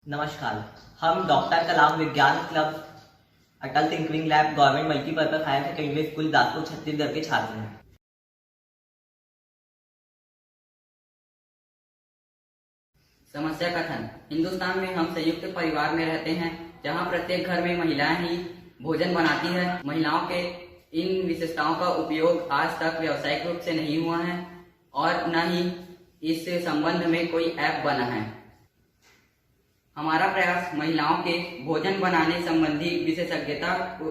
नमस्कार। हम डॉक्टर कलाम विज्ञान club Atal tinkering lab government multipurpose higher secondary school Daspur Chhattisgarh के छात्र हैं। समस्या कथन। हिंदुस्तान में हम संयुक्त परिवार में रहते हैं, जहां प्रत्येक घर में महिलाएं ही भोजन बनाती है। महिलाओं के इन विशेषताओं का उपयोग आज तक व्यावसायिक रूप से नहीं हुआ है और न ही इस संबंध में कोई ऐप बना है। हमारा प्रयास महिलाओं के भोजन बनाने संबंधी विशेषज्ञता को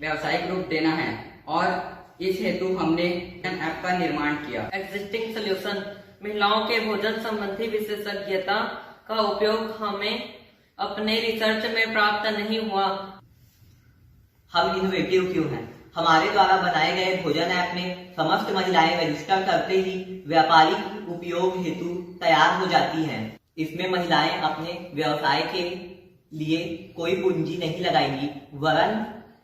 व्यावसायिक रूप देना है और इस हेतु हमने ऐप का निर्माण किया। Existing solution. महिलाओं के भोजन संबंधी विशेषज्ञता का उपयोग हमें अपने रिसर्च में प्राप्त नहीं हुआ। हम इनोवेटिव क्यों हैं? हमारे द्वारा बनाए गए भोजन ऐप में समस्त महिलाएं रजिस्टर करते ही व्यापारिक उपयोग हेतु तैयार हो जाती हैं। इसमें महिलाएं अपने व्यवसाय के लिए कोई पूंजी नहीं लगाएंगी, वरन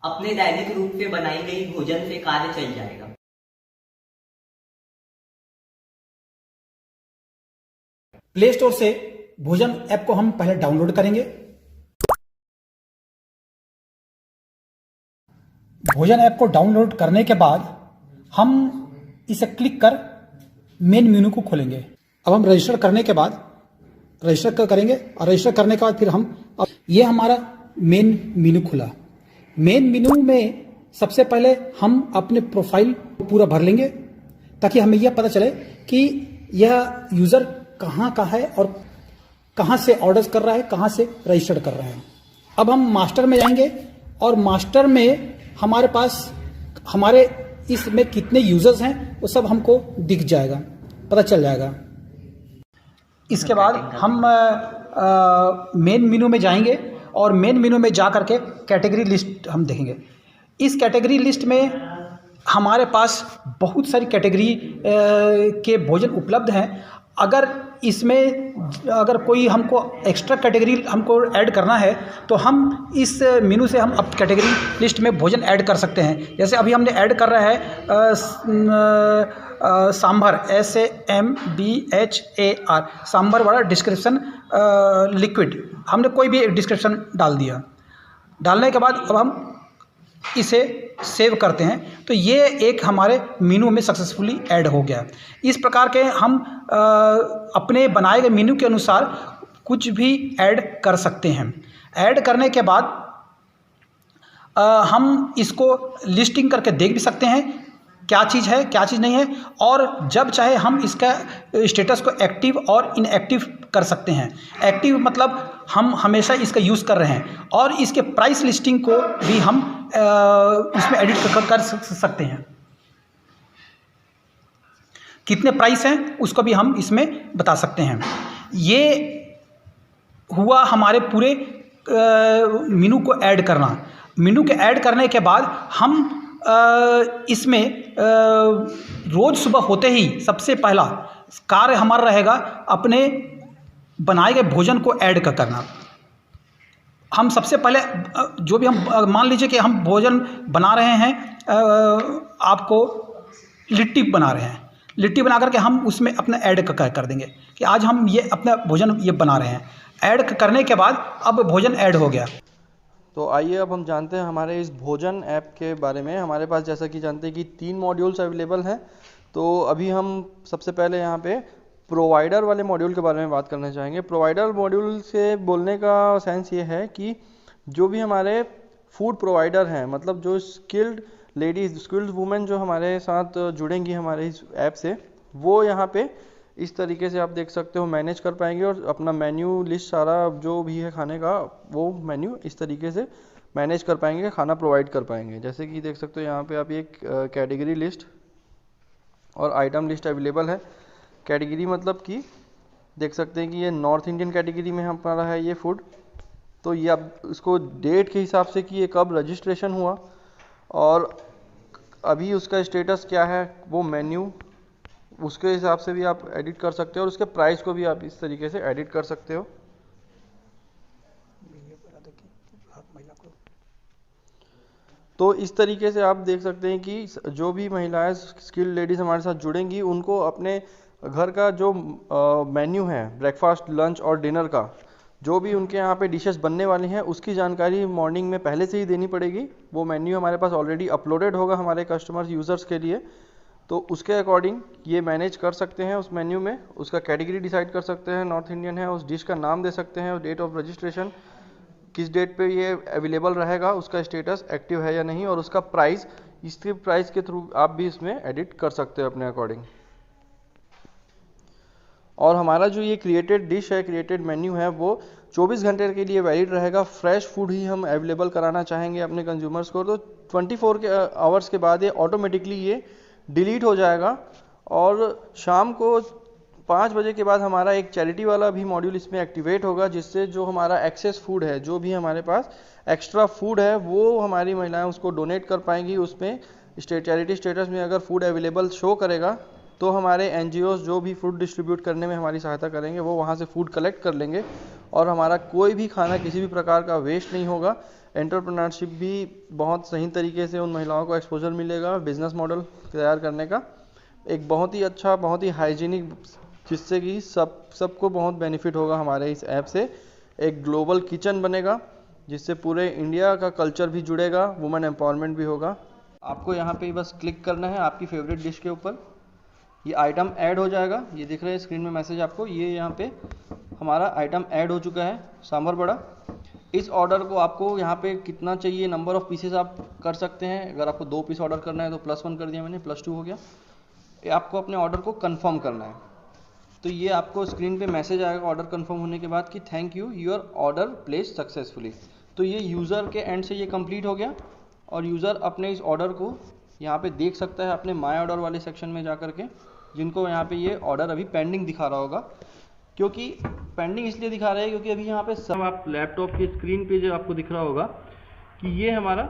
अपने दैनिक रूप से बनाई गई भोजन से कार्य चल जाएगा। प्ले स्टोर से भोजन ऐप को हम पहले डाउनलोड करेंगे। भोजन ऐप को डाउनलोड करने के बाद हम इसे क्लिक कर मेन मेनू को खोलेंगे। अब हम रजिस्टर करने के बाद रजिस्टर करेंगे और रजिस्टर करने के बाद फिर हम ये हमारा मेन मेनू खुला। मेन मेनू में सबसे पहले हम अपने प्रोफाइल पूरा भर लेंगे ताकि हमें यह पता चले कि यह यूजर कहाँ का है और कहाँ से ऑर्डर्स कर रहा है, कहाँ से रजिस्टर कर रहे हैं। अब हम मास्टर में जाएंगे और मास्टर में हमारे पास हमारे इसमें कितने यूजर्स हैं वो सब हमको दिख जाएगा, पता चल जाएगा। इसके बाद हम मेन मेनू में जाएंगे और मेन मेनू में जा करके कैटेगरी लिस्ट हम देखेंगे। इस कैटेगरी लिस्ट में हमारे पास बहुत सारी कैटेगरी के भोजन उपलब्ध हैं। अगर अगर कोई हमको एक्स्ट्रा कैटेगरी हमको ऐड करना है तो हम इस मेनू से हम अब कैटेगरी लिस्ट में भोजन ऐड कर सकते हैं। जैसे अभी हमने ऐड कर रहा है सांभर SAMBHAR सांभर वाला डिस्क्रिप्शन लिक्विड, हमने कोई भी डिस्क्रिप्शन डाल दिया। डालने के बाद अब हम इसे सेव करते हैं तो ये एक हमारे मेनू में सक्सेसफुली ऐड हो गया। इस प्रकार के हम अपने बनाए गए मेनू के अनुसार कुछ भी ऐड कर सकते हैं। ऐड करने के बाद हम इसको लिस्टिंग करके देख भी सकते हैं क्या चीज़ है क्या चीज़ नहीं है, और जब चाहे हम इसका स्टेटस को एक्टिव और इनएक्टिव कर सकते हैं। एक्टिव मतलब हम हमेशा इसका यूज़ कर रहे हैं और इसके प्राइस लिस्टिंग को भी हम इसमें एडिट कर सकते हैं। कितने प्राइस हैं उसको भी हम इसमें बता सकते हैं। ये हुआ हमारे पूरे मेनू को ऐड करना। मेनू के ऐड करने के बाद हम इसमें रोज़ सुबह होते ही सबसे पहला कार्य हमारा रहेगा अपने बनाए गए भोजन को ऐड करना। हम सबसे पहले जो भी हम मान लीजिए कि हम भोजन बना रहे हैं, आपको लिट्टी बना रहे हैं, लिट्टी बना करके हम उसमें अपना ऐड कर देंगे कि आज हम ये अपना भोजन ये बना रहे हैं। ऐड करने के बाद अब भोजन ऐड हो गया। तो आइए अब हम जानते हैं हमारे इस भोजन ऐप के बारे में। हमारे पास जैसा कि जानते हैं कि 3 मॉड्यूल्स अवेलेबल हैं। तो अभी हम सबसे पहले यहाँ पे प्रोवाइडर वाले मॉड्यूल के बारे में बात करना चाहेंगे। प्रोवाइडर मॉड्यूल से बोलने का सेंस ये है कि जो भी हमारे फूड प्रोवाइडर हैं, मतलब जो स्किल्ड लेडीज़, स्किल्ड वुमेन जो हमारे साथ जुड़ेंगी हमारे इस ऐप से, वो यहाँ पे इस तरीके से आप देख सकते हो मैनेज कर पाएंगे और अपना मेन्यू लिस्ट सारा जो भी है खाने का वो मेन्यू इस तरीके से मैनेज कर पाएंगे, खाना प्रोवाइड कर पाएंगे। जैसे कि देख सकते हो यहाँ पे आप एक कैटेगरी लिस्ट और आइटम लिस्ट अवेलेबल है। कैटेगरी मतलब कि देख सकते हैं कि ये नॉर्थ इंडियन कैटेगरी में हमारा है ये फूड। तो ये आप इसको डेट के हिसाब से कि ये कब रजिस्ट्रेशन हुआ और अभी उसका स्टेटस क्या है, वो मेन्यू उसके हिसाब से भी आप एडिट कर सकते हो और उसके प्राइस को भी आप इस तरीके से एडिट कर सकते हो। तो इस तरीके से आप देख सकते हैं कि जो भी महिलाएं स्किल्ड लेडीज़ हमारे साथ जुड़ेंगी उनको अपने घर का जो मेन्यू है ब्रेकफास्ट, लंच और डिनर का, जो भी उनके यहाँ पे डिशेस बनने वाली हैं उसकी जानकारी मॉर्निंग में पहले से ही देनी पड़ेगी। वो मेन्यू हमारे पास ऑलरेडी अपलोडेड होगा हमारे कस्टमर्स यूज़र्स के लिए, तो उसके अकॉर्डिंग ये मैनेज कर सकते हैं। उस मेन्यू में उसका कैटेगरी डिसाइड कर सकते हैं, नॉर्थ इंडियन है, उस डिश का नाम दे सकते हैं, डेट ऑफ रजिस्ट्रेशन, किस डेट पे ये अवेलेबल रहेगा, उसका स्टेटस एक्टिव है या नहीं, और उसका प्राइस, इसके प्राइस के थ्रू आप भी इसमें एडिट कर सकते हो अपने अकॉर्डिंग। और हमारा जो ये क्रिएटेड डिश है, क्रिएटेड मेन्यू है, वो 24 घंटे के लिए वैलिड रहेगा। फ्रेश फूड ही हम अवेलेबल कराना चाहेंगे अपने कंज्यूमर्स को, तो 24 आवर्स के बाद ये ऑटोमेटिकली ये डिलीट हो जाएगा। और शाम को 5 बजे के बाद हमारा एक चैरिटी वाला भी मॉड्यूल इसमें एक्टिवेट होगा, जिससे जो हमारा एक्सेस फूड है, जो भी हमारे पास एक्स्ट्रा फूड है, वो हमारी महिलाएं उसको डोनेट कर पाएंगी। उसमें चैरिटी स्टेटस में अगर फूड अवेलेबल शो करेगा तो हमारे एनजीओज जो भी फूड डिस्ट्रीब्यूट करने में हमारी सहायता करेंगे वो वहाँ से फूड कलेक्ट कर लेंगे, और हमारा कोई भी खाना किसी भी प्रकार का वेस्ट नहीं होगा। एंटरप्रेन्योरशिप भी बहुत सही तरीके से उन महिलाओं को एक्सपोजर मिलेगा बिजनेस मॉडल तैयार करने का, एक बहुत ही अच्छा, बहुत ही हाइजीनिक, जिससे कि सबको बहुत बेनिफिट होगा हमारे इस ऐप से। एक ग्लोबल किचन बनेगा जिससे पूरे इंडिया का कल्चर भी जुड़ेगा, वुमेन एम्पावरमेंट भी होगा। आपको यहाँ पे बस क्लिक करना है आपकी फेवरेट डिश के ऊपर, ये आइटम ऐड हो जाएगा। ये दिख रहा है स्क्रीन में मैसेज आपको, ये यहाँ पे हमारा आइटम ऐड हो चुका है, सांभर बड़ा। इस ऑर्डर को आपको यहाँ पे कितना चाहिए, नंबर ऑफ पीसेस आप कर सकते हैं। अगर आपको 2 पीस ऑर्डर करना है तो +1 कर दिया मैंने, +2 हो गया। आपको अपने ऑर्डर को कंफर्म करना है, तो ये आपको स्क्रीन पे मैसेज आएगा ऑर्डर कंफर्म होने के बाद कि thank you, your order place successfully. तो ये यूज़र के एंड से ये कंप्लीट हो गया, और यूज़र अपने इस ऑर्डर को यहाँ पे देख सकता है अपने माय ऑर्डर वाले सेक्शन में जा करके, जिनको यहाँ पे ये ऑर्डर अभी पेंडिंग दिखा रहा होगा। क्योंकि पेंडिंग इसलिए दिखा रहा है क्योंकि अभी यहाँ पे सब आप लैपटॉप की स्क्रीन पे जो आपको दिख रहा होगा कि ये हमारा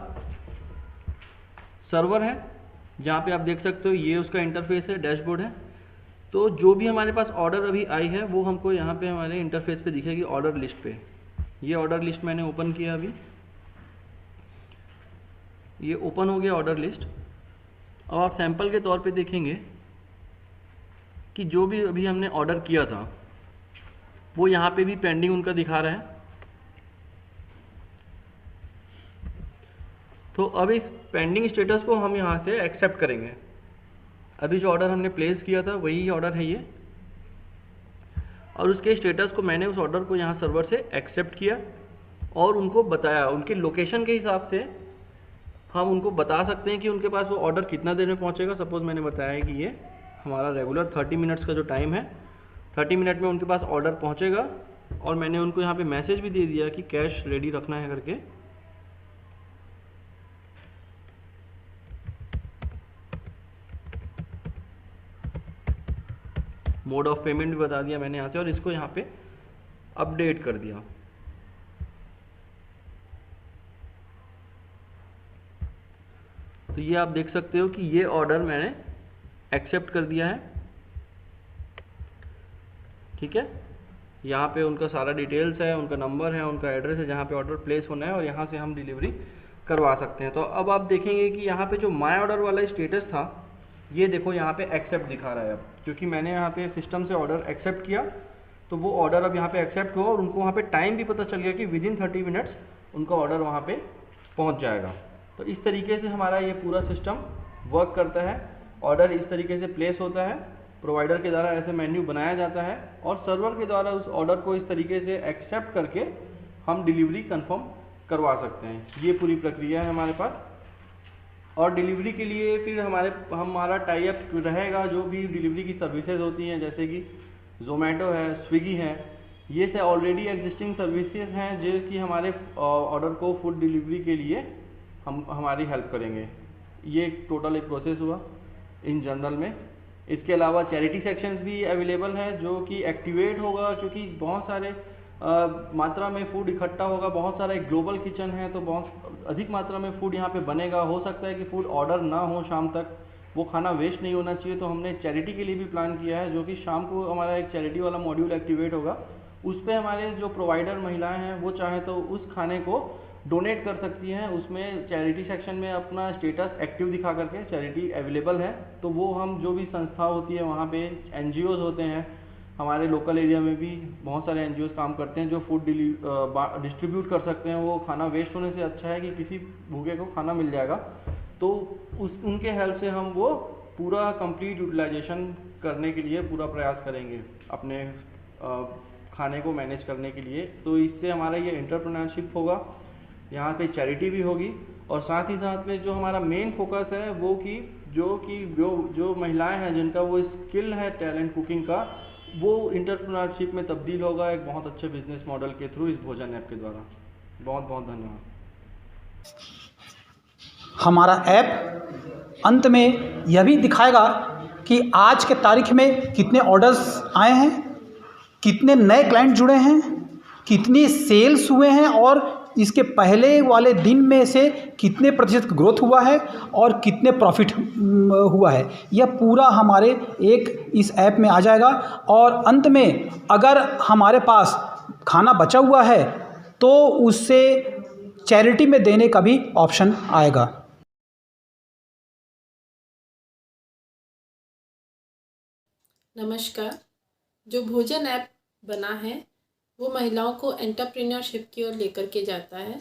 सर्वर है, जहाँ पे आप देख सकते हो ये उसका इंटरफेस है, डैशबोर्ड है। तो जो भी हमारे पास ऑर्डर अभी आई है वो हमको यहाँ पे हमारे इंटरफेस पे दिखेगी ऑर्डर लिस्ट पे। ये ऑर्डर लिस्ट मैंने ओपन किया, अभी ये ओपन हो गया ऑर्डर लिस्ट। अब आप सैंपल के तौर पे देखेंगे कि जो भी अभी हमने ऑर्डर किया था वो यहाँ पे भी पेंडिंग उनका दिखा रहा है। तो अब इस पेंडिंग स्टेटस को हम यहाँ से एक्सेप्ट करेंगे। अभी जो ऑर्डर हमने प्लेस किया था वही ऑर्डर है ये, और उसके स्टेटस को मैंने उस ऑर्डर को यहाँ सर्वर से एक्सेप्ट किया और उनको बताया। उनके लोकेशन के हिसाब से हम उनको बता सकते हैं कि उनके पास वो ऑर्डर कितना देर में पहुँचेगा। सपोज़ मैंने बताया है कि ये हमारा रेगुलर 30 मिनट्स का जो टाइम है, 30 मिनट में उनके पास ऑर्डर पहुँचेगा। और मैंने उनको यहाँ पे मैसेज भी दे दिया कि कैश रेडी रखना है करके। मोड ऑफ पेमेंट भी बता दिया मैंने यहाँ से, और इसको यहाँ पे अपडेट कर दिया। तो ये आप देख सकते हो कि ये ऑर्डर मैंने एक्सेप्ट कर दिया है, ठीक है। यहाँ पे उनका सारा डिटेल्स है, उनका नंबर है, उनका एड्रेस है जहाँ पे ऑर्डर प्लेस होना है, और यहाँ से हम डिलीवरी करवा सकते हैं। तो अब आप देखेंगे कि यहाँ पे जो माय ऑर्डर वाला स्टेटस था, ये देखो यहाँ पे एक्सेप्ट दिखा रहा है। अब क्योंकि मैंने यहाँ पे सिस्टम से ऑर्डर एक्सेप्ट किया, तो वो ऑर्डर अब यहाँ पे एक्सेप्ट हुआ, और उनको वहाँ पे टाइम भी पता चल गया कि विदिन 30 मिनट्स उनका ऑर्डर वहाँ पे पहुँच जाएगा। तो इस तरीके से हमारा ये पूरा सिस्टम वर्क करता है। ऑर्डर इस तरीके से प्लेस होता है, प्रोवाइडर के द्वारा ऐसे मेन्यू बनाया जाता है, और सर्वर के द्वारा उस ऑर्डर को इस तरीके से एक्सेप्ट करके हम डिलीवरी कंफर्म करवा सकते हैं। ये पूरी प्रक्रिया है हमारे पास। और डिलीवरी के लिए फिर हमारा टाई अप रहेगा, जो भी डिलीवरी की सर्विसेज होती हैं, जैसे कि जोमेटो है, स्विगी है, ये से ऑलरेडी एग्जिस्टिंग सर्विसेज हैं जो कि हमारे ऑर्डर को फूड डिलीवरी के लिए हमारी हेल्प करेंगे। ये टोटल एक प्रोसेस हुआ इन जनरल में। इसके अलावा चैरिटी सेक्शंस भी अवेलेबल है जो कि एक्टिवेट होगा, क्योंकि बहुत सारे मात्रा में फूड इकट्ठा होगा। बहुत सारा एक ग्लोबल किचन है, तो बहुत अधिक मात्रा में फूड यहाँ पे बनेगा। हो सकता है कि फूड ऑर्डर ना हो शाम तक, वो खाना वेस्ट नहीं होना चाहिए। तो हमने चैरिटी के लिए भी प्लान किया है, जो कि शाम को हमारा एक चैरिटी वाला मॉड्यूल एक्टिवेट होगा। उस पर हमारे जो प्रोवाइडर महिलाएं हैं वो चाहे तो उस खाने को डोनेट कर सकती हैं। उसमें चैरिटी सेक्शन में अपना स्टेटस एक्टिव दिखा करके चैरिटी अवेलेबल है, तो वो हम जो भी संस्था होती है वहाँ पे NGOs होते हैं, हमारे लोकल एरिया में भी बहुत सारे NGOs काम करते हैं जो फूड डिस्ट्रीब्यूट कर सकते हैं। वो खाना वेस्ट होने से अच्छा है कि किसी भूखे को खाना मिल जाएगा, तो उनके हेल्प से हम वो पूरा कंप्लीट यूटिलाइजेशन करने के लिए पूरा प्रयास करेंगे अपने खाने को मैनेज करने के लिए। तो इससे हमारा ये एंटरप्रेन्योरशिप होगा, यहाँ पे चैरिटी भी होगी, और साथ ही साथ में जो हमारा मेन फोकस है वो कि जो महिलाएं हैं जिनका वो स्किल है टैलेंट कुकिंग का, वो एंटरप्रेन्योरशिप में तब्दील होगा एक बहुत अच्छे बिजनेस मॉडल के थ्रू इस भोजन ऐप के द्वारा। बहुत बहुत धन्यवाद। हमारा ऐप अंत में यह भी दिखाएगा कि आज के तारीख में कितने ऑर्डर्स आए हैं, कितने नए क्लाइंट जुड़े हैं, कितनी सेल्स हुए हैं, और इसके पहले वाले दिन में से कितने प्रतिशत ग्रोथ हुआ है और कितने प्रॉफिट हुआ है। यह पूरा हमारे इस ऐप में आ जाएगा। और अंत में अगर हमारे पास खाना बचा हुआ है तो उससे चैरिटी में देने का भी ऑप्शन आएगा। नमस्कार। जो भोजन ऐप बना है वो महिलाओं को एंटरप्रेन्योरशिप की ओर लेकर के जाता है।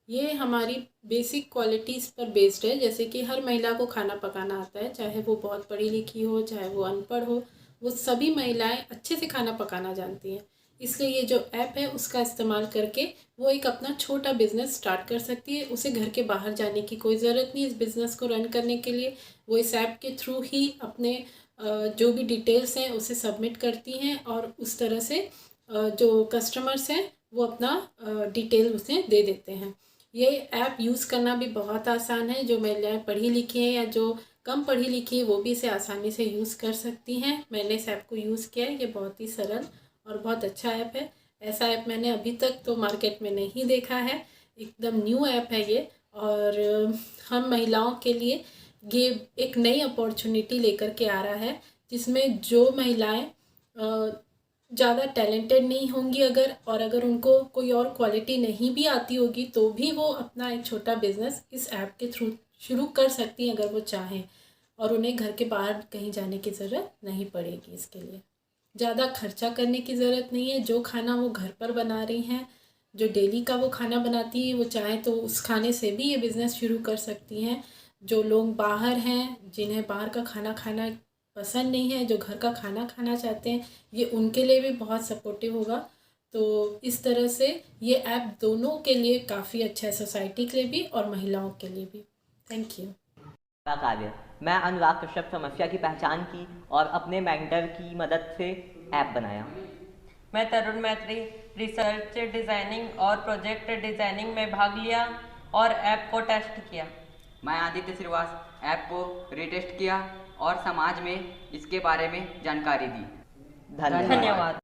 ये हमारी बेसिक क्वालिटीज़ पर बेस्ड है, जैसे कि हर महिला को खाना पकाना आता है, चाहे वो बहुत पढ़ी लिखी हो चाहे वो अनपढ़ हो, वो सभी महिलाएं अच्छे से खाना पकाना जानती हैं। इसलिए ये जो ऐप है उसका इस्तेमाल करके वो एक अपना छोटा बिजनेस स्टार्ट कर सकती है। उसे घर के बाहर जाने की कोई ज़रूरत नहीं इस बिज़नेस को रन करने के लिए। वो इस ऐप के थ्रू ही अपने जो भी डिटेल्स हैं उसे सबमिट करती हैं, और उस तरह से जो कस्टमर्स हैं वो अपना डिटेल उसे दे देते हैं। ये ऐप यूज़ करना भी बहुत आसान है। जो महिलाएं पढ़ी लिखी हैं या जो कम पढ़ी लिखी है वो भी इसे आसानी से यूज़ कर सकती हैं। मैंने इस ऐप को यूज़ किया है, ये बहुत ही सरल और बहुत अच्छा ऐप है। ऐसा ऐप मैंने अभी तक तो मार्केट में नहीं देखा है, एकदम न्यू ऐप है ये। और हम महिलाओं के लिए ये एक नई अपॉर्चुनिटी लेकर के आ रहा है, जिसमें जो महिलाएं ज़्यादा टैलेंटेड नहीं होंगी अगर उनको कोई और क्वालिटी नहीं भी आती होगी तो भी वो अपना एक छोटा बिजनेस इस ऐप के थ्रू शुरू कर सकती हैं अगर वो चाहें, और उन्हें घर के बाहर कहीं जाने की ज़रूरत नहीं पड़ेगी। इसके लिए ज़्यादा खर्चा करने की ज़रूरत नहीं है। जो खाना वो घर पर बना रही हैं, जो डेली का वो खाना बनाती है, वो चाहे तो उस खाने से भी ये बिज़नेस शुरू कर सकती हैं। जो लोग बाहर हैं, जिन्हें बाहर का खाना खाना पसंद नहीं है, जो घर का खाना खाना चाहते हैं, ये उनके लिए भी बहुत सपोर्टिव होगा। तो इस तरह से ये ऐप दोनों के लिए काफ़ी अच्छा है, सोसाइटी के लिए भी और महिलाओं के लिए भी। Thank you. कार्य मैं अनुराग कश्यप समस्या की पहचान की और अपने मेंटर की मदद से ऐप बनाया। मैं तरुण मैत्री रिसर्च डिज़ाइनिंग और प्रोजेक्ट डिज़ाइनिंग में भाग लिया और ऐप को टेस्ट किया। मैं आदित्य श्रीवास ऐप को रीटेस्ट किया और समाज में इसके बारे में जानकारी दी। धन्यवाद।